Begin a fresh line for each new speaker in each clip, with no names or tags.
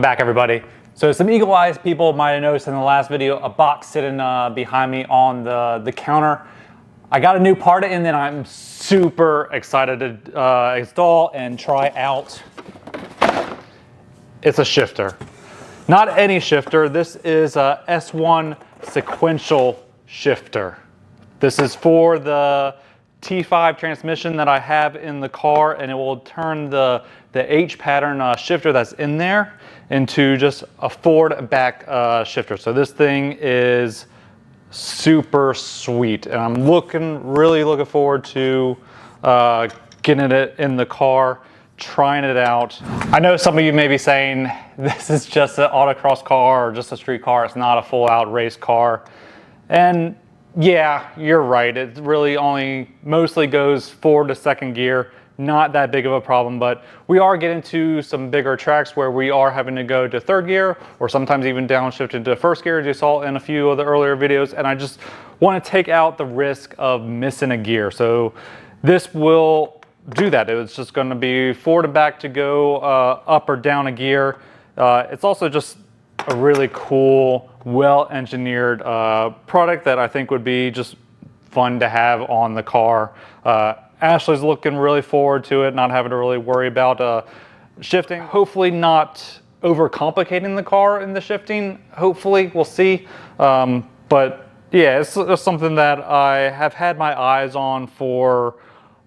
back, everybody. So some eagle-eyed people might have noticed in the last video a box sitting behind me on the counter. I got a new part in that I'm super excited to install and try out. It's a shifter. Not any shifter. This is a S1 sequential shifter. This is for the T5 transmission that I have in the car, and it will turn the H pattern shifter that's in there into just a forward back shifter. So this thing is super sweet, and I'm really looking forward to getting it in the car, trying it out. I know some of you may be saying this is just an autocross car or just a street car. It's not a full out race car. And yeah, you're right. It really only mostly goes forward to second gear. Not that big of a problem, but we are getting to some bigger tracks where we are having to go to third gear or sometimes even downshift into first gear, as you saw in a few of the earlier videos. And I just want to take out the risk of missing a gear. So this will do that. It's just going to be forward and back to go up or down a gear. It's also just a really cool, well-engineered product that I think would be just fun to have on the car. Ashley's looking really forward to it, not having to really worry about shifting. Hopefully not overcomplicating the car in the shifting. Hopefully, we'll see. But yeah, it's something that I have had my eyes on for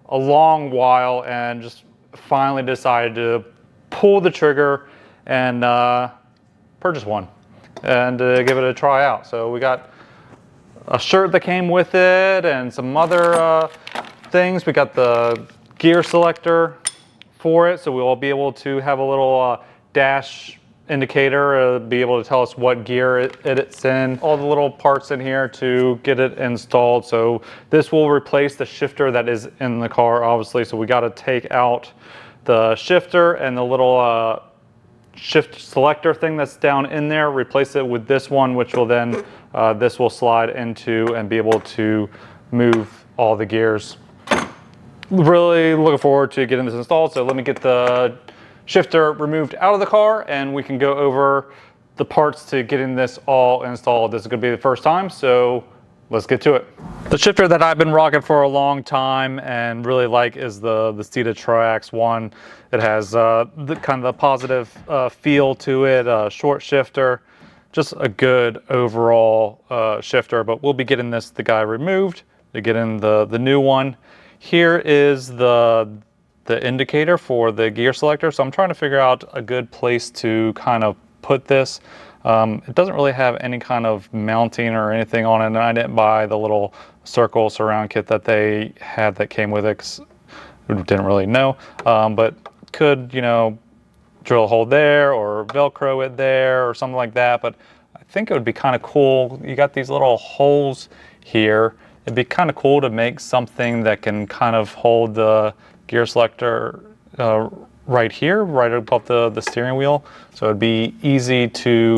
a long while and just finally decided to pull the trigger and purchase one and give it a try out. So we got a shirt that came with it and some other things. We got the gear selector for it, so we'll be able to have a little dash indicator, be able to tell us what gear it's in. All the little parts in here to get it installed. So this will replace the shifter that is in the car, obviously. So we got to take out the shifter and the little shift selector thing that's down in there, replace it with this one, which will then this will slide into and be able to move all the gears. Really looking forward to getting this installed. So let me get the shifter removed out of the car and we can go over the parts to getting this all installed. This is going to be the first time, so let's get to it. The shifter that I've been rocking for a long time and really like is the Ceta Triax one. It has the kind of the positive feel to it, short shifter, just a good overall shifter. But we'll be getting the guy removed to get in the new one. Here is the indicator for the gear selector. So I'm trying to figure out a good place to kind of put this. It doesn't really have any kind of mounting or anything on it, and I didn't buy the little circle surround kit that they had that came with it because I didn't really know. But could, you know, drill a hole there or Velcro it there or something like that. But I think it would be kind of cool. You got these little holes here. It'd be kind of cool to make something that can kind of hold the gear selector right here, right above the steering wheel. So it'd be easy to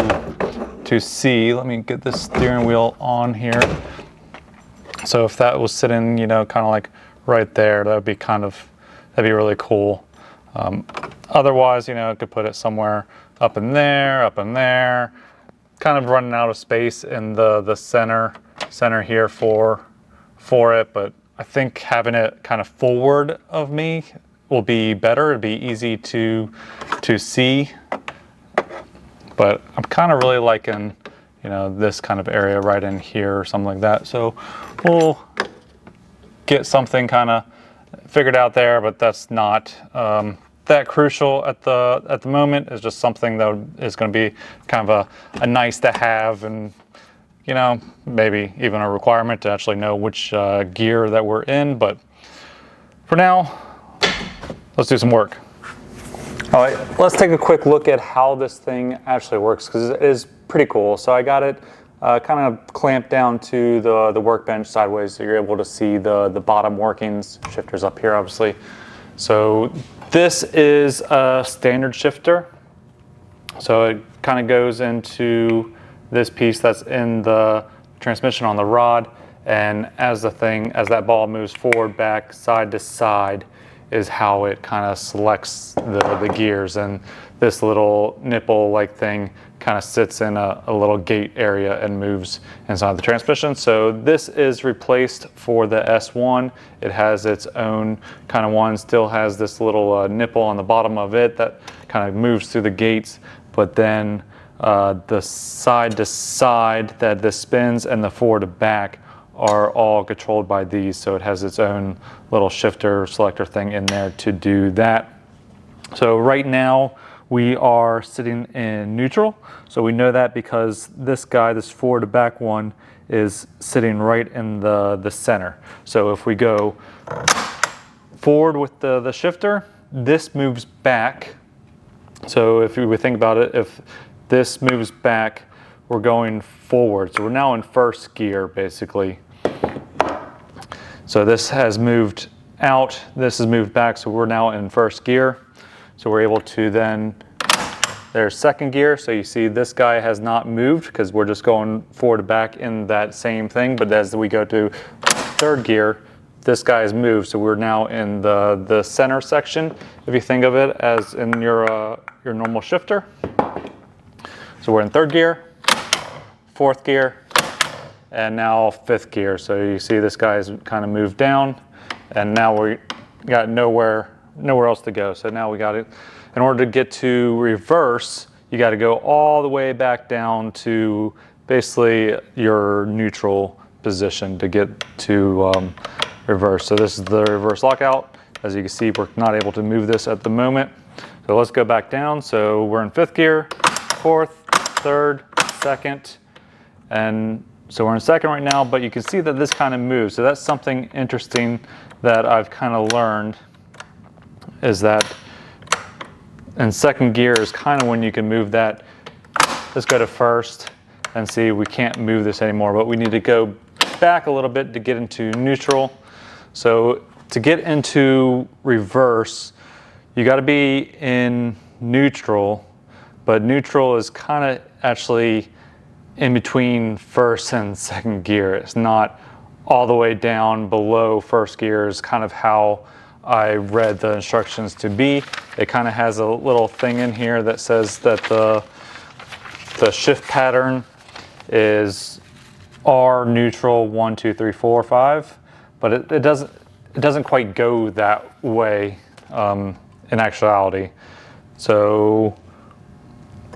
see. Let me get this steering wheel on here. So if that was sitting, you know, kind of like right there, that'd be really cool. Otherwise, you know, I could put it somewhere up in there, kind of running out of space in the center here for it. But I think having it kind of forward of me will be better. It'd be easy to see. But I'm kind of really liking, you know, this kind of area right in here or something like that. So we'll get something kind of figured out there, but that's not that crucial at the moment. It's just something that is going to be kind of a nice to have, and you know, maybe even a requirement to actually know which gear that we're in. But for now, let's do some work. All right, let's take a quick look at how this thing actually works, because it is pretty cool. So I got it kind of clamped down to the workbench sideways, so you're able to see the bottom workings. Shifter's up here, obviously. So this is a standard shifter. So it kind of goes into this piece that's in the transmission on the rod, and as that ball moves forward, back, side to side, is how it kind of selects the gears, and this little nipple-like thing kind of sits in a little gate area and moves inside the transmission. So this is replaced for the S1. It has its own kind of one, still has this little nipple on the bottom of it that kind of moves through the gates, but then the side to side that this spins and the forward to back are all controlled by these. So it has its own little shifter selector thing in there to do that. So right now we are sitting in neutral. So we know that because this guy, this forward to back one, is sitting right in the center. So if we go forward with the shifter, this moves back. So if we think about it, if this moves back, we're going forward. So we're now in first gear, basically. So this has moved out, this has moved back, so we're now in first gear. So we're able to then, there's second gear. So you see this guy has not moved because we're just going forward to back in that same thing. But as we go to third gear, this guy has moved. So we're now in the center section, if you think of it as in your normal shifter. So we're in third gear, fourth gear, and now fifth gear. So you see this guy's kind of moved down, and now we got nowhere else to go. So now we got it. In order to get to reverse, you got to go all the way back down to basically your neutral position to get to reverse. So this is the reverse lockout. As you can see, we're not able to move this at the moment. So let's go back down. So we're in fifth gear, fourth, third, second, and so we're in second right now, but you can see that this kind of moves. So that's something interesting that I've kind of learned, is that in second gear is kind of when you can move that. Let's go to first and see, we can't move this anymore, but we need to go back a little bit to get into neutral. So to get into reverse, you got to be in neutral, but neutral is kind of actually in between first and second gear. It's not all the way down below first gear is kind of how I read the instructions to be. It kind of has a little thing in here that says that the shift pattern is R neutral 1, 2, 3, 4, 5, but it doesn't quite go that way in actuality. So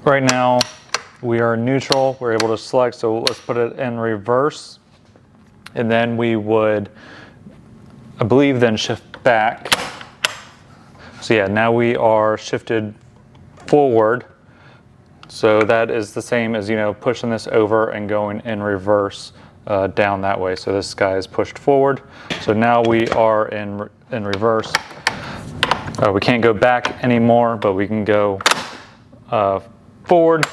right now we are neutral, we're able to select, so let's put it in reverse, and then we would, I believe, then shift back. So yeah, now we are shifted forward. So that is the same as, pushing this over and going in reverse down that way. So this guy is pushed forward. So now we are in reverse. We can't go back anymore, but we can go forward.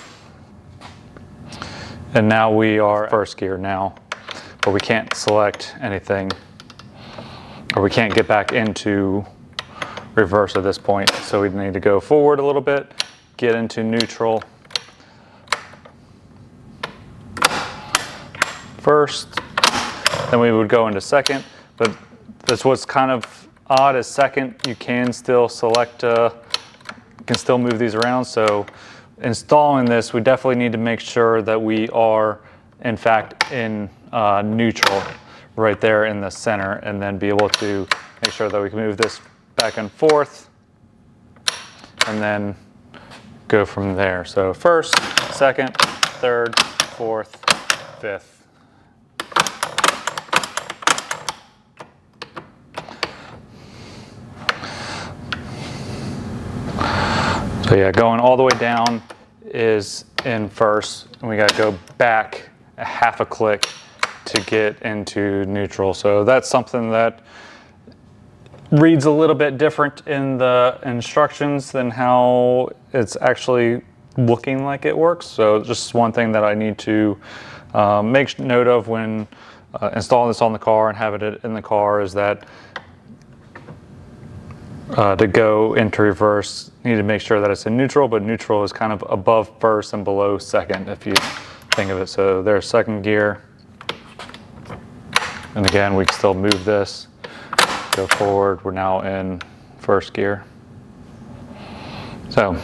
And now we are first gear now, but we can't select anything, or we can't get back into reverse at this point. So we need to go forward a little bit, get into neutral first, then we would go into second. But that's what's kind of odd, is second, you can still select, you can still move these around. So installing this, we definitely need to make sure that we are in fact in neutral right there in the center, and then be able to make sure that we can move this back and forth and then go from there. So first, second, third, fourth, fifth. So yeah, going all the way down is in first, and we got to go back a half a click to get into neutral. So that's something that reads a little bit different in the instructions than how it's actually looking like it works. So just one thing that I need to make note of when installing this on the car and having it in the car is that to go into reverse, you need to make sure that it's in neutral, but neutral is kind of above first and below second, if you think of it. So there's second gear. And again, we can still move this, go forward. We're now in first gear. So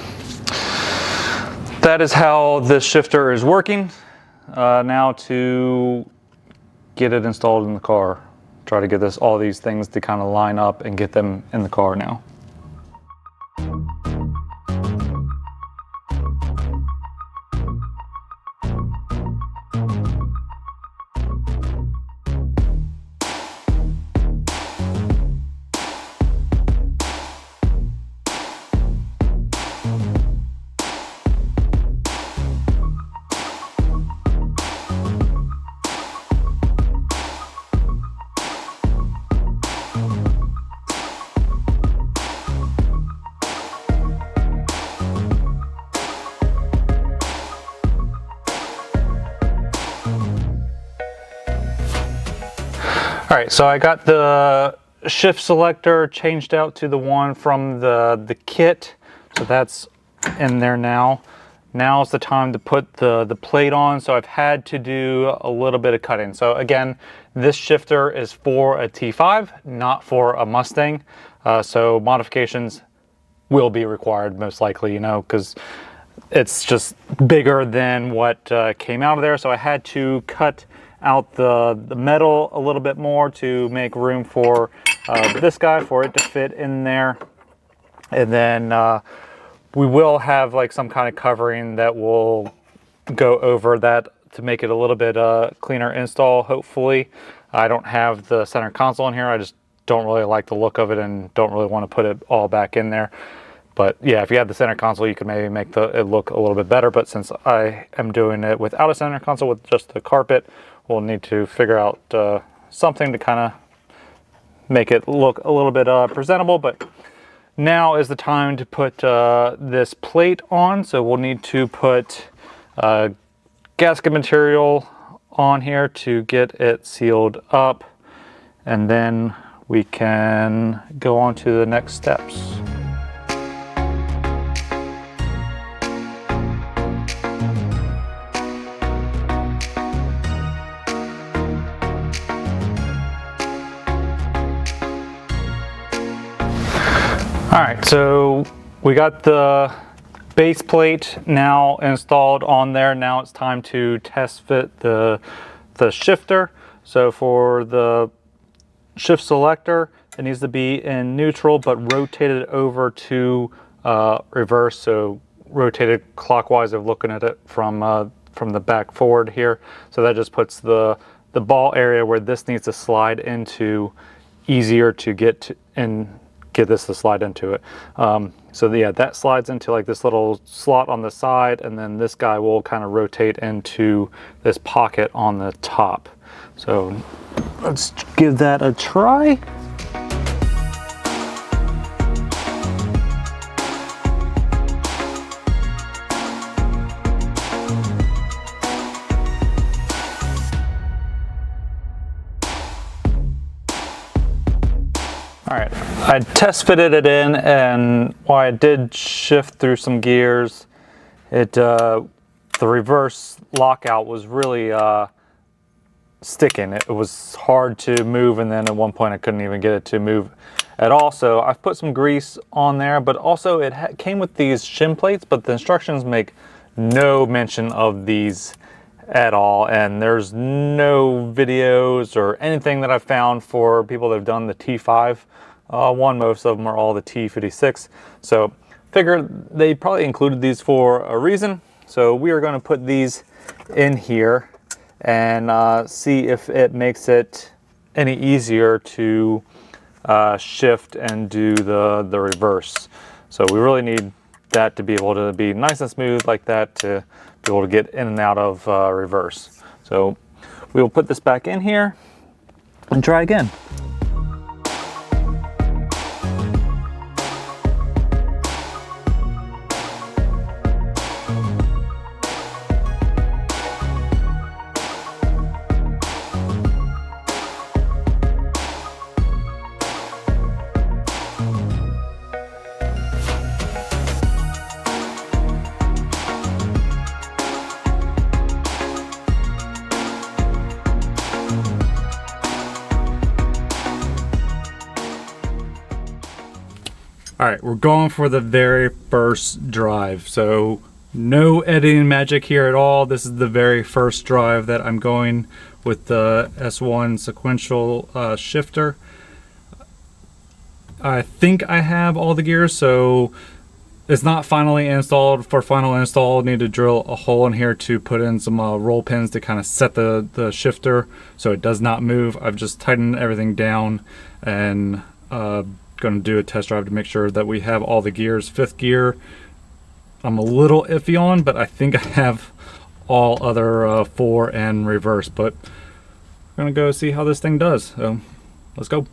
that is how this shifter is working. Now to get it installed in the car. Try to get all these things to kind of line up and get them in the car now. All right, so I got the shift selector changed out to the one from the kit. So that's in there now. Now is the time to put the plate on. So I've had to do a little bit of cutting. So again, this shifter is for a T5, not for a Mustang. So modifications will be required most likely, you know, because it's just bigger than what came out of there. So I had to cut out the metal a little bit more to make room for this guy, for it to fit in there. And then we will have like some kind of covering that will go over that to make it a little bit cleaner install, hopefully. I don't have the center console in here. I just don't really like the look of it and don't really want to put it all back in there. But yeah, if you had the center console, you could maybe make it look a little bit better. But since I am doing it without a center console, with just the carpet, we'll need to figure out something to kind of make it look a little bit presentable. But now is the time to put this plate on. So we'll need to put gasket material on here to get it sealed up. And then we can go on to the next steps. All right, so we got the base plate now installed on there. Now it's time to test fit the shifter. So for the shift selector, it needs to be in neutral, but rotated over to reverse. So rotated clockwise of looking at it from the back forward here. So that just puts the ball area where this needs to slide into easier to get to, and get this to slide into it. So yeah, that slides into like this little slot on the side, and then this guy will kind of rotate into this pocket on the top. So let's give that a try. All right, I test fitted it in, and while I did shift through some gears, the reverse lockout was really sticking. It was hard to move, and then at one point I couldn't even get it to move at all. So I've put some grease on there, but also it came with these shim plates, but the instructions make no mention of these at all, and there's no videos or anything that I've found for people that have done the T5 one. Most of them are all the T56, so figured they probably included these for a reason. So we are going to put these in here and see if it makes it any easier to shift and do the reverse. So we really need that to be able to be nice and smooth like that, to be able to get in and out of reverse. So we will put this back in here and try again. All right, we're going for the very first drive. So no editing magic here at all. This is the very first drive that I'm going with the S1 sequential shifter. I think I have all the gears, so it's not finally installed. For final install, I need to drill a hole in here to put in some roll pins to kind of set the shifter so it does not move. I've just tightened everything down and going to do a test drive to make sure that we have all the gears. Fifth gear I'm a little iffy on, but I think I have all other 4 and reverse. But we're going to go see how this thing does. So let's go.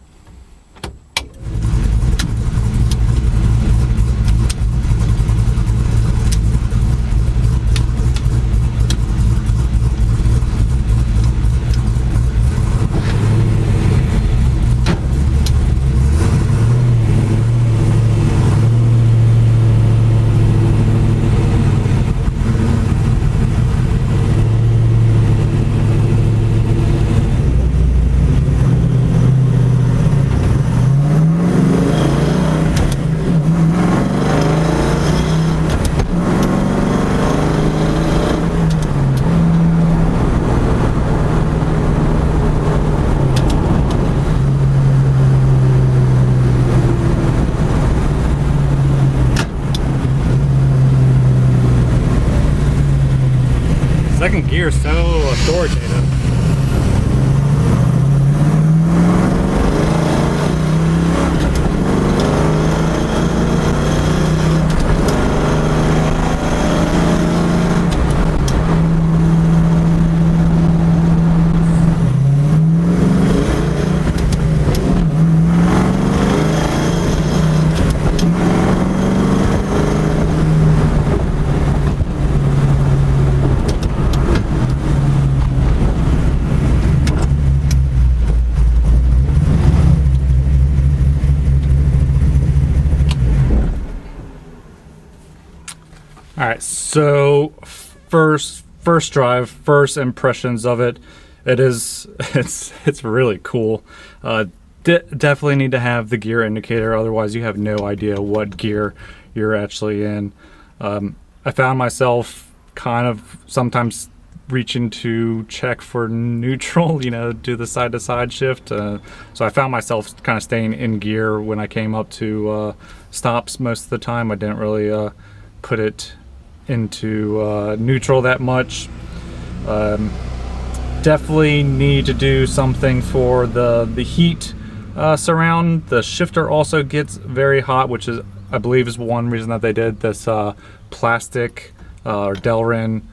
Second gear so authoritative. All right, so first drive, first impressions of it. It's really cool. Definitely need to have the gear indicator, otherwise you have no idea what gear you're actually in. I found myself kind of sometimes reaching to check for neutral, you know, do the side-to-side shift. So I found myself kind of staying in gear when I came up to stops most of the time. I didn't really put it into neutral that much. Definitely need to do something for the heat surround. The shifter also gets very hot, which is, I believe, is one reason that they did this plastic or Delrin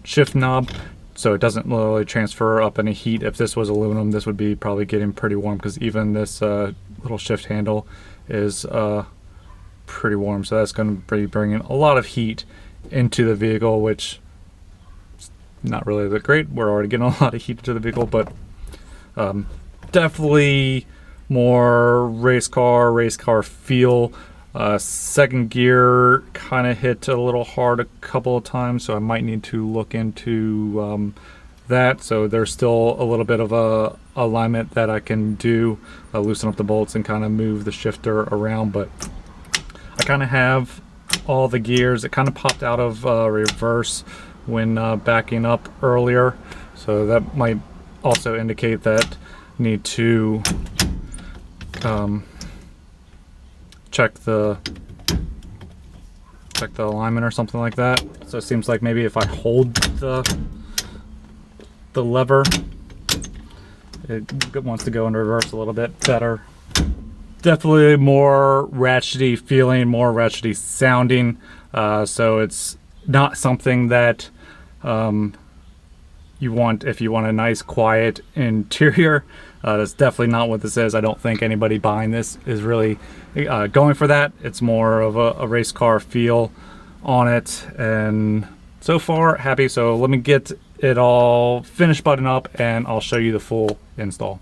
shift knob, so it doesn't really transfer up any heat. If this was aluminum, this would be probably getting pretty warm, because even this little shift handle is pretty warm, so that's going to be bringing a lot of heat into the vehicle, which is not really that great. We're already getting a lot of heat into the vehicle, but definitely more race car feel. Second gear kind of hit a little hard a couple of times, so I might need to look into that. So there's still a little bit of a alignment that I can do, loosen up the bolts and kind of move the shifter around, but I kind of have all the gears. It kind of popped out of reverse when backing up earlier, so that might also indicate that I need to check the alignment or something like that. So it seems like maybe if I hold the lever, it wants to go into reverse a little bit better. Definitely more ratchety feeling, more ratchety sounding. So it's not something that you want if you want a nice quiet interior. That's definitely not what this is. I don't think anybody buying this is really going for that. It's more of a race car feel on it, and so far happy. So let me get it all finished, button up, and I'll show you the full install.